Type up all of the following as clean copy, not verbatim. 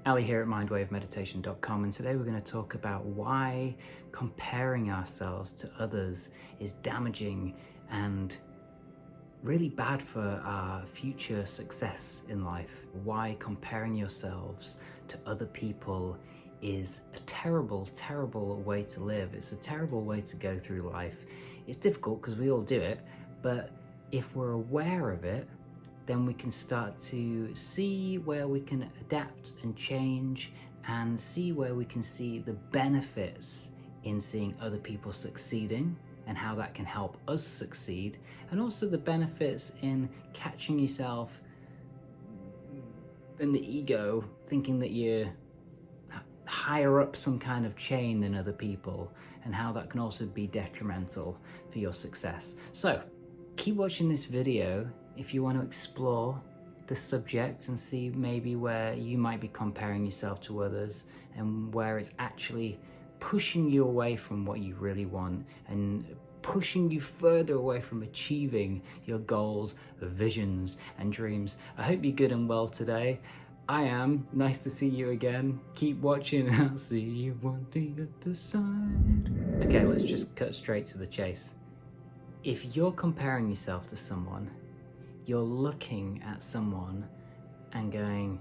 Ali here at mindwavemeditation.com, and today we're going to talk about why comparing ourselves to others is damaging and really bad for our future success in life. Why comparing yourselves to other people is a terrible, terrible way to live. It's a terrible way to go through life. It's difficult because we all do it, but if we're aware of it, then we can start to see where we can adapt and change and see where we can see the benefits in seeing other people succeeding and how that can help us succeed, and also the benefits in catching yourself in the ego thinking that you're higher up some kind of chain than other people, and how that can also be detrimental for your success. So keep watching this video if you want to explore the subject and see maybe where you might be comparing yourself to others and where it's actually pushing you away from what you really want and pushing you further away from achieving your goals, visions and dreams. I hope you're good and well today. I am. Nice to see you again. Keep watching and I'll see you on the other side. Okay, let's just cut straight to the chase. If you're comparing yourself to someone, you're looking at someone and going,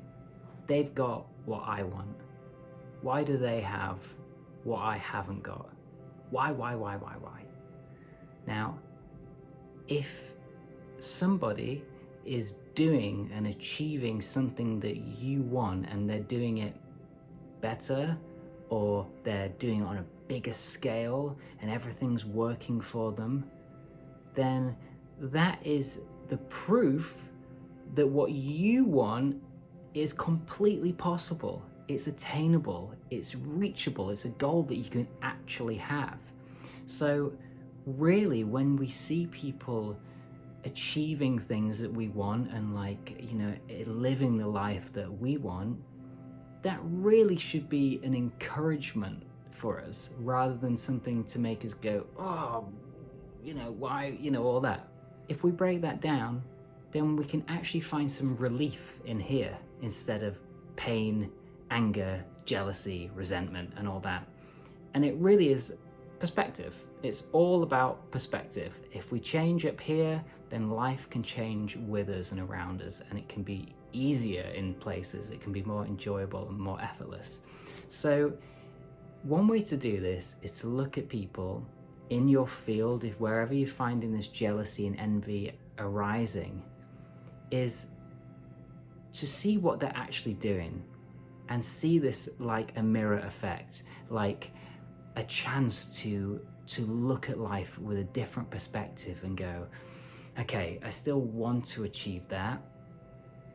they've got what I want. Why do they have what I haven't got? Why? Now, if somebody is doing and achieving something that you want and they're doing it better, or they're doing it on a bigger scale and everything's working for them, then that is the proof that what you want is completely possible. It's attainable, it's reachable, it's a goal that you can actually have. So really, when we see people achieving things that we want and living the life that we want, that really should be an encouragement for us rather than something to make us go, oh, why, all that. If we break that down, then we can actually find some relief in here instead of pain, anger, jealousy, resentment, and all that. And it really is perspective. It's all about perspective. If we change up here, then life can change with us and around us, and it can be easier in places. It can be more enjoyable and more effortless. So one way to do this is to look at people in your field, if wherever you're finding this jealousy and envy arising, is to see what they're actually doing and see this like a mirror effect, like a chance to look at life with a different perspective and go, okay, I still want to achieve that.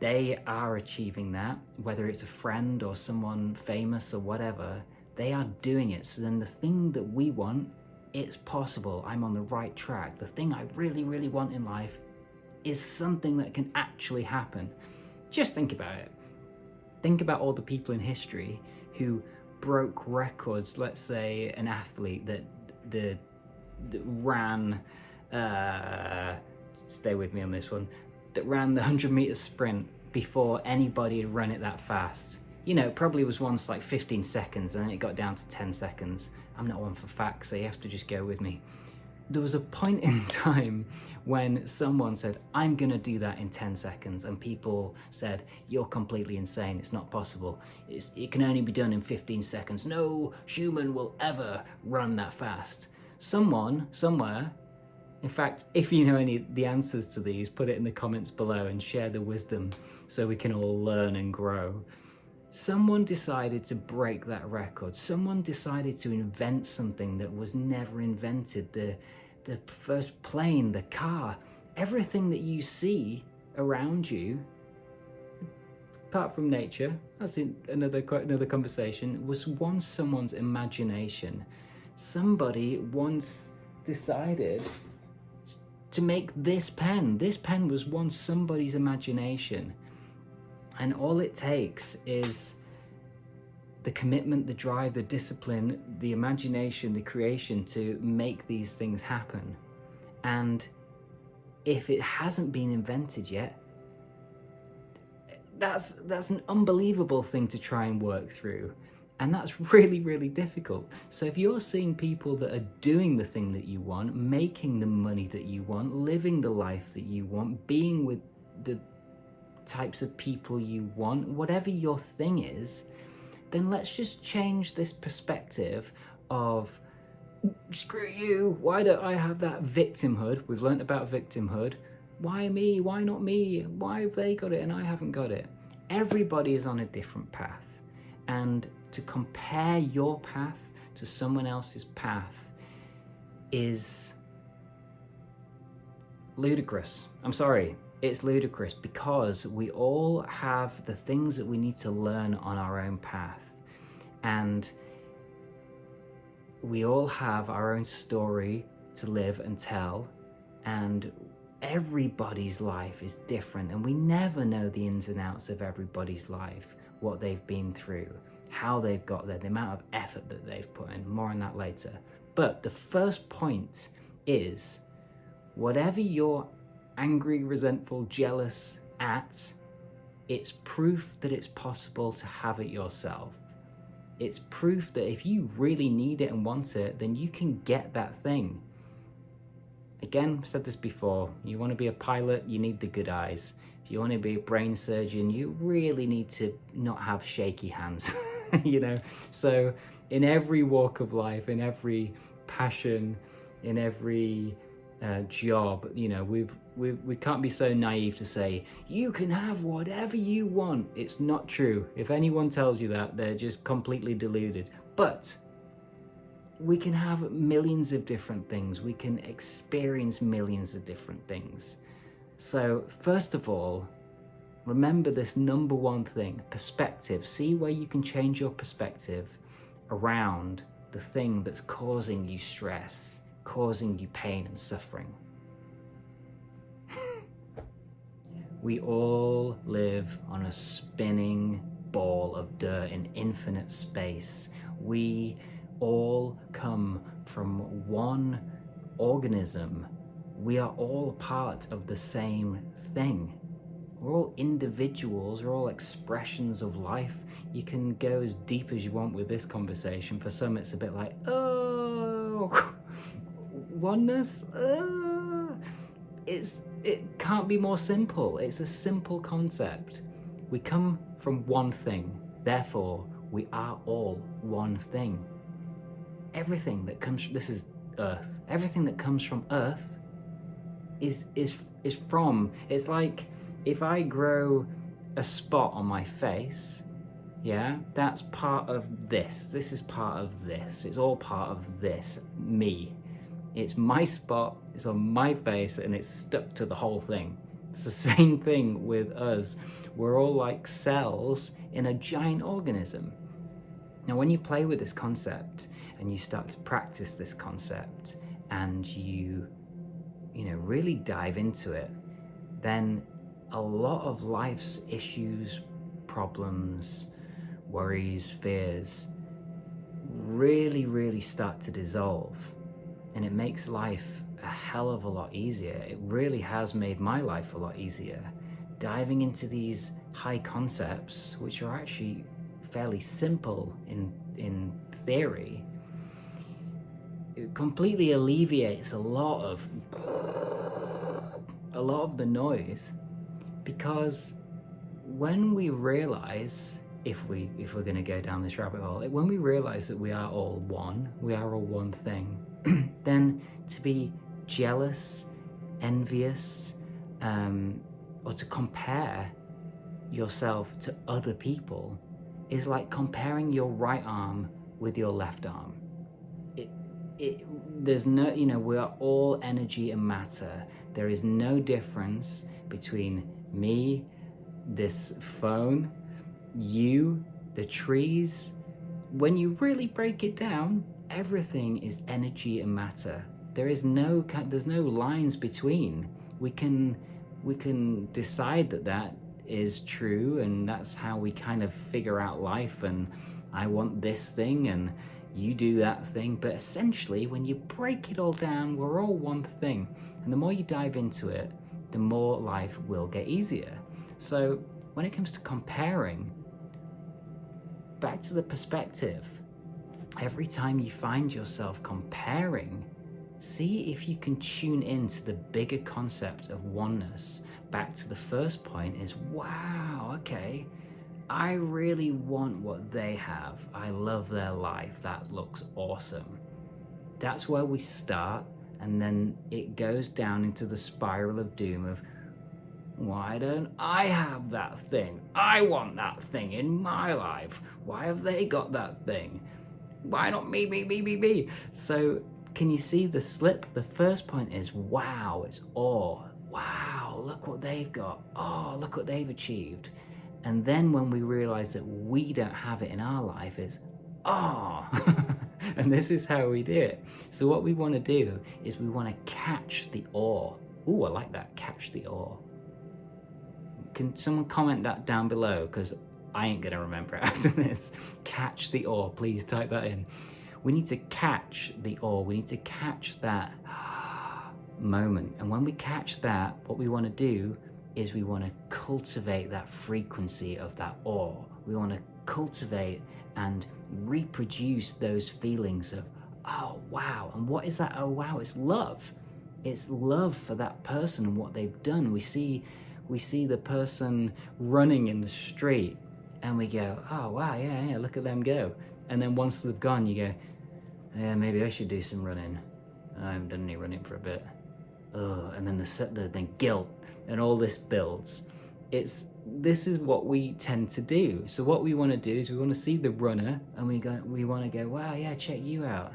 They are achieving that, whether it's a friend or someone famous or whatever, they are doing it. So then the thing that we want, it's possible. I'm on the right track. The thing I really, really want in life is something that can actually happen. Just think about it. Think about all the people in history who broke records. Let's say an athlete that ran, stay with me on this one, that ran the 100-meter sprint before anybody had run it that fast. Probably was once like 15 seconds and then it got down to 10 seconds. I'm not one for facts, so you have to just go with me. There was a point in time when someone said, I'm gonna do that in 10 seconds, and people said, you're completely insane, it's not possible. It can only be done in 15 seconds. No human will ever run that fast. Someone, somewhere, in fact, if you know any of the answers to these, put it in the comments below and share the wisdom so we can all learn and grow. Someone decided to break that record. Someone decided to invent something that was never invented. The first plane, the car, everything that you see around you, apart from nature, that's another conversation, was once someone's imagination. Somebody once decided to make this pen. This pen was once somebody's imagination. And all it takes is the commitment, the drive, the discipline, the imagination, the creation to make these things happen. And if it hasn't been invented yet, that's an unbelievable thing to try and work through. And that's really, really difficult. So if you're seeing people that are doing the thing that you want, making the money that you want, living the life that you want, being with the types of people you want, whatever your thing is, then let's just change this perspective of, screw you, why don't I have that victimhood? We've learnt about victimhood. Why me? Why not me? Why have they got it and I haven't got it? Everybody is on a different path. And to compare your path to someone else's path is ludicrous. I'm sorry, it's ludicrous, because we all have the things that we need to learn on our own path. And we all have our own story to live and tell, and everybody's life is different, and we never know the ins and outs of everybody's life, what they've been through, how they've got there, the amount of effort that they've put in. More on that later. But the first point is, whatever you're angry, resentful, jealous at, it's proof that it's possible to have it yourself. It's proof that if you really need it and want it, then you can get that thing. Again, I've said this before, you want to be a pilot, you need the good eyes. If you want to be a brain surgeon, you really need to not have shaky hands. You know, so in every walk of life, in every passion, in every job, you know, we can't be so naive to say you can have whatever you want. It's not true. If anyone tells you that, they're just completely deluded. But we can have millions of different things. We can experience millions of different things. So first of all, remember this number one thing, perspective. See where you can change your perspective around the thing that's causing you stress, causing you pain and suffering. We all live on a spinning ball of dirt in infinite space. We all come from one organism. We are all part of the same thing. We're all individuals, we're all expressions of life. You can go as deep as you want with this conversation. For some, it's a bit like, oh, oneness? It can't be more simple. It's a simple concept. We come from one thing, therefore we are all one thing. Everything that comes, this is Earth, everything that comes from Earth is from, it's like if I grow a spot on my face, yeah, that's part of this. This is part of this. It's all part of this, me. It's my spot, it's on my face, and it's stuck to the whole thing. It's the same thing with us. We're all like cells in a giant organism. Now, when you play with this concept and you start to practice this concept and you really dive into it, then a lot of life's issues, problems, worries, fears really start to dissolve. And it makes life a hell of a lot easier. It really has made my life a lot easier. Diving into these high concepts, which are actually fairly simple in theory, it completely alleviates a lot of the noise. Because when we realize, if we're going to go down this rabbit hole, when we realize that we are all one, we are all one thing, then to be jealous, envious, or to compare yourself to other people is like comparing your right arm with your left arm. There's no, we are all energy and matter. There is no difference between me, this phone, you, the trees. When you really break it down, everything is energy and matter. There's no lines between. We can decide that is true, and that's how we kind of figure out life, and I want this thing and you do that thing. But essentially, when you break it all down, we're all one thing. And the more you dive into it, the more life will get easier. So when it comes to comparing, back to the perspective. Every time you find yourself comparing, see if you can tune into the bigger concept of oneness. Back to the first point is, wow, okay, I really want what they have. I love their life. That looks awesome. That's where we start, and then it goes down into the spiral of doom of, why don't I have that thing? I want that thing in my life. Why have they got that thing? Why not me? So can you see the slip? The first point is, wow, it's awe. Wow, look what they've got. Oh, look what they've achieved. And then when we realize that we don't have it in our life, it's, oh. And this is how we do it. So what we want to do is we want to catch the awe. Ooh, I like that, catch the awe. Can someone comment that down below? Because I ain't gonna remember it after this. Catch the awe, please type that in. We need to catch the awe. We need to catch that moment. And when we catch that, what we want to do is we want to cultivate that frequency of that awe. We want to cultivate and reproduce those feelings of, oh wow. And what is that? Oh wow, it's love. It's love for that person and what they've done. We see the person running in the street and we go, oh wow, yeah, look at them go. And then once they've gone, you go, yeah, maybe I should do some running. I haven't done any running for a bit. Oh, and then the guilt and all this builds. This is what we tend to do. So what we want to do is we want to see the runner and we want to go, wow, yeah, check you out.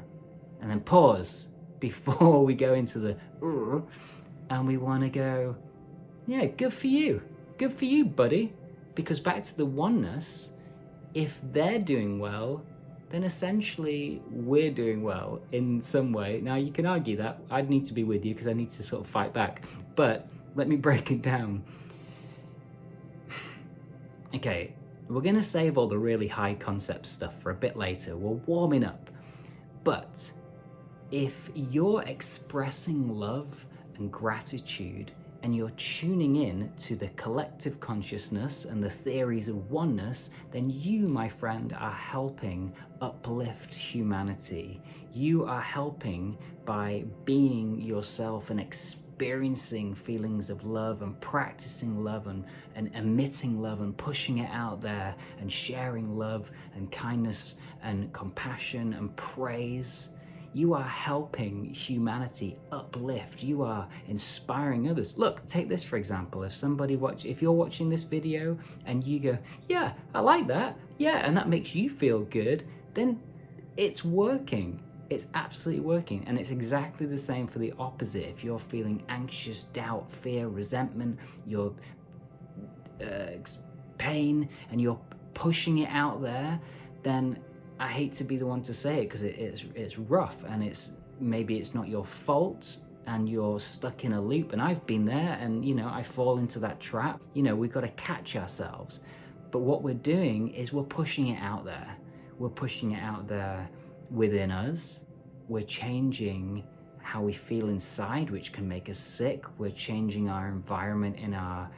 And then pause before we go into the and we want to go, yeah, good for you. Good for you, buddy. Because back to the oneness, if they're doing well, then essentially we're doing well in some way. Now you can argue that. I'd need to be with you because I need to sort of fight back. But let me break it down. Okay, we're going to save all the really high concept stuff for a bit later. We're warming up. But if you're expressing love and gratitude and you're tuning in to the collective consciousness and the theories of oneness, then you, my friend, are helping uplift humanity. You are helping by being yourself and experiencing feelings of love and practicing love and emitting love and pushing it out there and sharing love and kindness and compassion and praise. You are helping humanity uplift. You are inspiring others. Look, take this for example. If you're watching this video and you go, yeah, I like that. Yeah, and that makes you feel good, then it's working. It's absolutely working. And it's exactly the same for the opposite. If you're feeling anxious, doubt, fear, resentment, your pain, and you're pushing it out there, then I hate to be the one to say it because it's rough and maybe it's not your fault and you're stuck in a loop, and I've been there, and I fall into that trap. We've got to catch ourselves. But what we're doing is we're pushing it out there. We're pushing it out there within us. We're changing how we feel inside, which can make us sick. We're changing our environment in our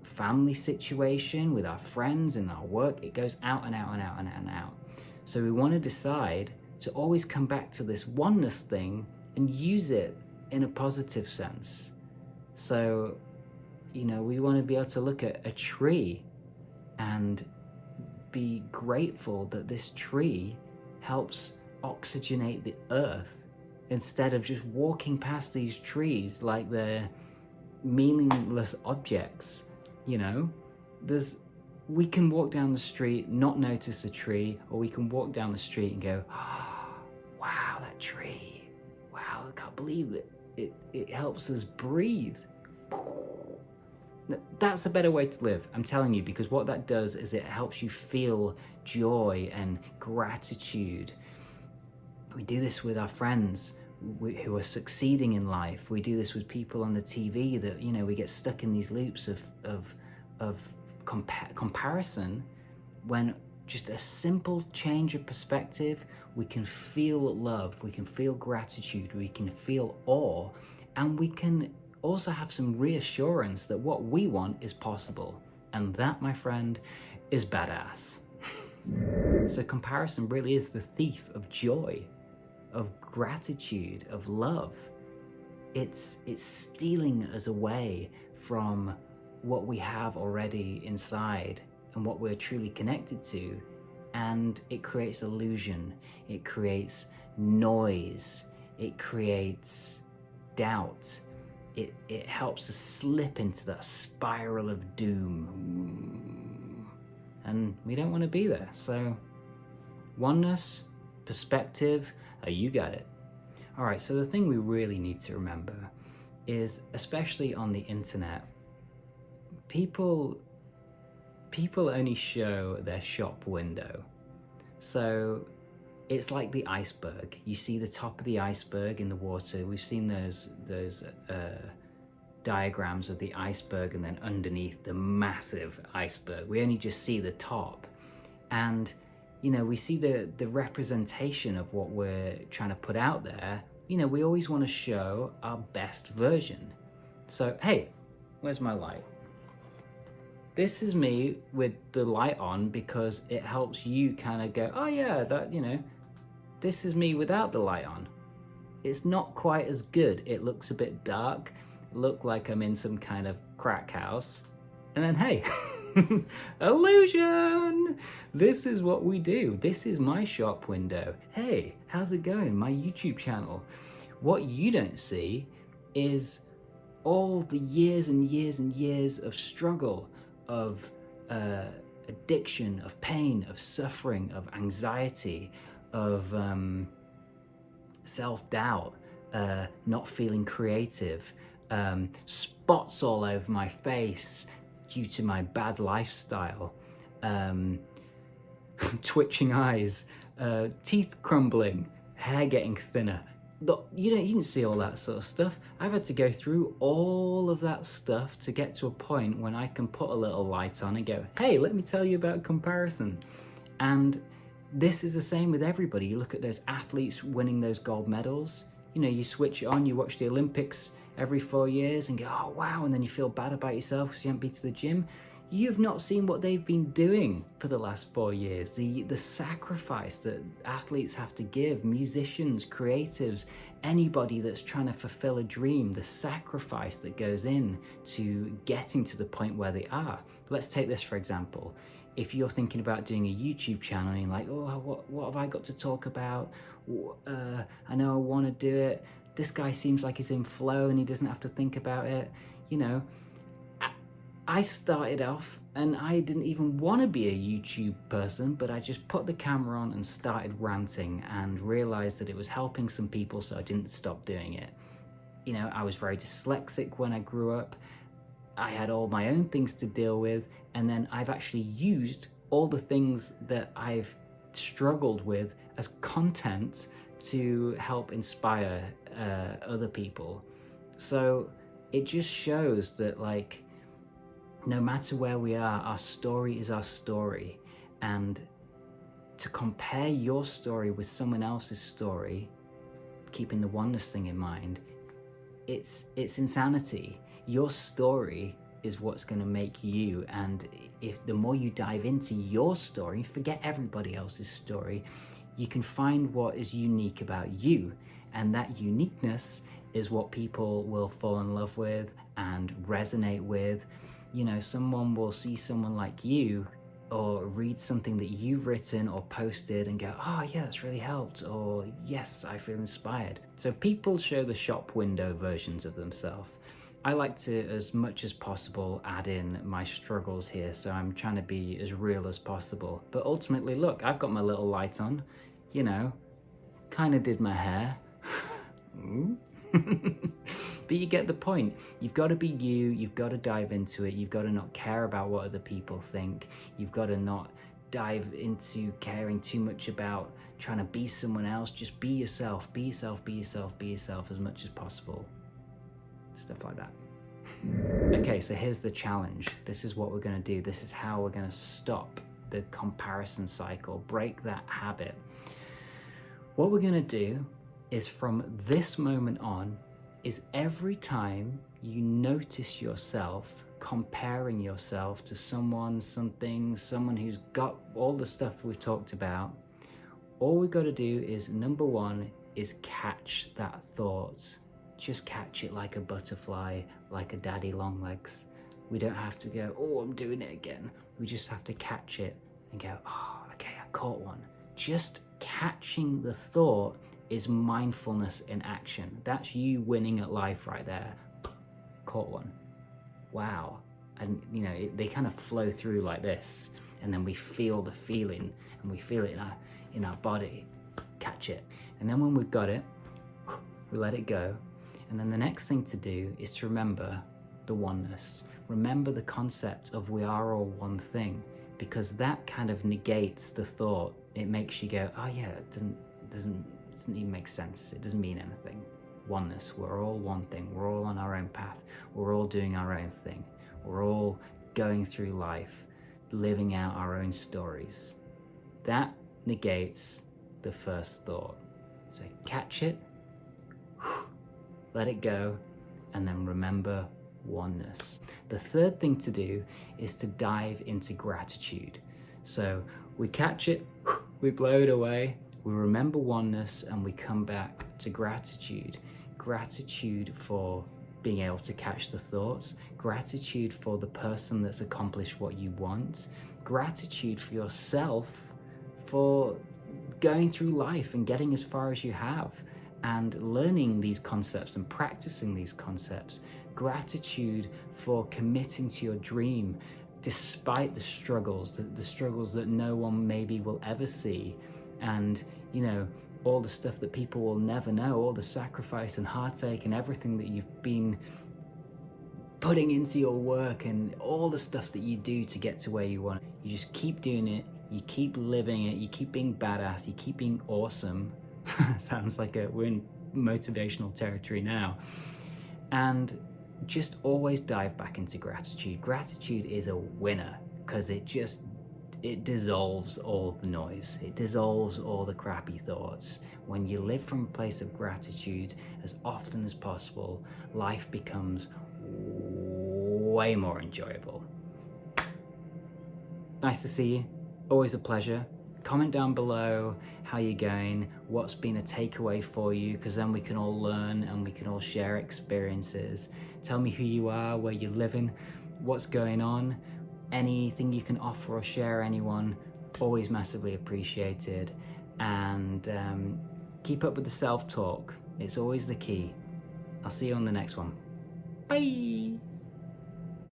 family situation, with our friends, in our work. It goes out and out and out and out and out. So we want to decide to always come back to this oneness thing and use it in a positive sense. So, we want to be able to look at a tree and be grateful that this tree helps oxygenate the earth, instead of just walking past these trees like they're meaningless objects. We can walk down the street, not notice a tree, or we can walk down the street and go, oh, wow, that tree. Wow, I can't believe it. It helps us breathe. That's a better way to live, I'm telling you, because what that does is it helps you feel joy and gratitude. We do this with our friends who are succeeding in life. We do this with people on the TV that, we get stuck in these loops of comparison, when just a simple change of perspective, we can feel love, we can feel gratitude, we can feel awe, and we can also have some reassurance that what we want is possible. And that, my friend, is badass. So comparison really is the thief of joy, of gratitude, of love. It's stealing us away from what we have already inside and what we're truly connected to. And it creates illusion, it creates noise, it creates doubt. It helps us slip into that spiral of doom. And we don't want to be there. So oneness, perspective, you got it. All right, so the thing we really need to remember is, especially on the internet, people only show their shop window. So it's like the iceberg. You see the top of the iceberg in the water. We've seen those diagrams of the iceberg, and then underneath the massive iceberg. We only just see the top. And we see the representation of what we're trying to put out there. We always want to show our best version. So, hey, where's my light? This is me with the light on because it helps you kind of go, oh yeah, that, this is me without the light on. It's not quite as good. It looks a bit dark, look like I'm in some kind of crack house. And then, hey, illusion! This is what we do. This is my shop window. Hey, how's it going? My YouTube channel. What you don't see is all the years and years and years of struggle, of addiction, of pain, of suffering, of anxiety, of self-doubt, not feeling creative, spots all over my face due to my bad lifestyle, twitching eyes, teeth crumbling, hair getting thinner. Look, you didn't see all that sort of stuff. I've had to go through all of that stuff to get to a point when I can put a little light on and go, hey, let me tell you about comparison. And this is the same with everybody. You look at those athletes winning those gold medals. You switch it on, you watch the Olympics every 4 years and go, oh wow, and then you feel bad about yourself because you haven't been to the gym. You've not seen what they've been doing for the last 4 years, the sacrifice that athletes have to give, musicians, creatives, anybody that's trying to fulfill a dream, the sacrifice that goes in to getting to the point where they are. Let's take this for example. If you're thinking about doing a YouTube channel and you're like, oh, what have I got to talk about? I know I want to do it. This guy seems like he's in flow and he doesn't have to think about it. I started off and I didn't even want to be a YouTube person, but I just put the camera on and started ranting and realized that it was helping some people, so I didn't stop doing it. I was very dyslexic when I grew up. I had all my own things to deal with, and then I've actually used all the things that I've struggled with as content to help inspire other people. So it just shows that, like, no matter where we are, our story is our story. And to compare your story with someone else's story, keeping the oneness thing in mind, it's insanity. Your story is what's going to make you, and if the more you dive into your story, forget everybody else's story, you can find what is unique about you, and that uniqueness is what people will fall in love with and resonate with. Someone will see someone like you or read something that you've written or posted and go, oh yeah, that's really helped, or yes, I feel inspired. So people show the shop window versions of themselves. I like to, as much as possible, add in my struggles here, so I'm trying to be as real as possible. But ultimately, look, I've got my little light on, kind of did my hair. But you get the point. You've got to be you, you've got to dive into it, you've got to not care about what other people think, you've got to not dive into caring too much about trying to be someone else. Just be yourself, be yourself, be yourself, be yourself as much as possible. Stuff like that. Okay, so here's the challenge. This is what we're going to do. This is how we're going to stop the comparison cycle, break that habit. What we're going to do is, from this moment on, is every time you notice yourself comparing yourself to someone, something, someone who's got all the stuff we've talked about, all we've got to do is, number one, is catch that thought. Just catch it like a butterfly, like a daddy long legs. We don't have to go, oh, I'm doing it again. We just have to catch it and go, oh, okay, I caught one. Just catching the thought is mindfulness in action. That's you winning at life right there. Caught one. Wow. And you know, they kind of flow through like this, and then we feel the feeling, and we feel it in our body. Catch it. And then when we've got it, we let it go. And then the next thing to do is to remember the oneness. Remember the concept of we are all one thing, because that kind of negates the thought. It makes you go, oh yeah, it doesn't even make sense. It doesn't mean anything. Oneness. We're all one thing. We're all on our own path. We're all doing our own thing. We're all going through life, living out our own stories. That negates the first thought. So catch it, let it go, and then remember oneness. The third thing to do is to dive into gratitude. So we catch it, we blow it away, we remember oneness, and we come back to gratitude. Gratitude for being able to catch the thoughts, gratitude for the person that's accomplished what you want, gratitude for yourself for going through life and getting as far as you have and learning these concepts and practicing these concepts, gratitude for committing to your dream despite the struggles that no one maybe will ever see, and you know, all the stuff that people will never know, all the sacrifice and heartache and everything that you've been putting into your work and all the stuff that you do to get to where you want. You just keep doing it, you keep living it, you keep being badass, you keep being awesome. Sounds like we're in motivational territory now. And just always dive back into gratitude. Gratitude is a winner because it dissolves all the noise. It dissolves all the crappy thoughts. When you live from a place of gratitude as often as possible, life becomes way more enjoyable. Nice to see you. Always a pleasure. Comment down below how you're going, what's been a takeaway for you, because then we can all learn and we can all share experiences. Tell me who you are, where you're living, what's going on. Anything you can offer or share anyone, always massively appreciated. And keep up with the self-talk. It's always the key. I'll see you on the next one. Bye.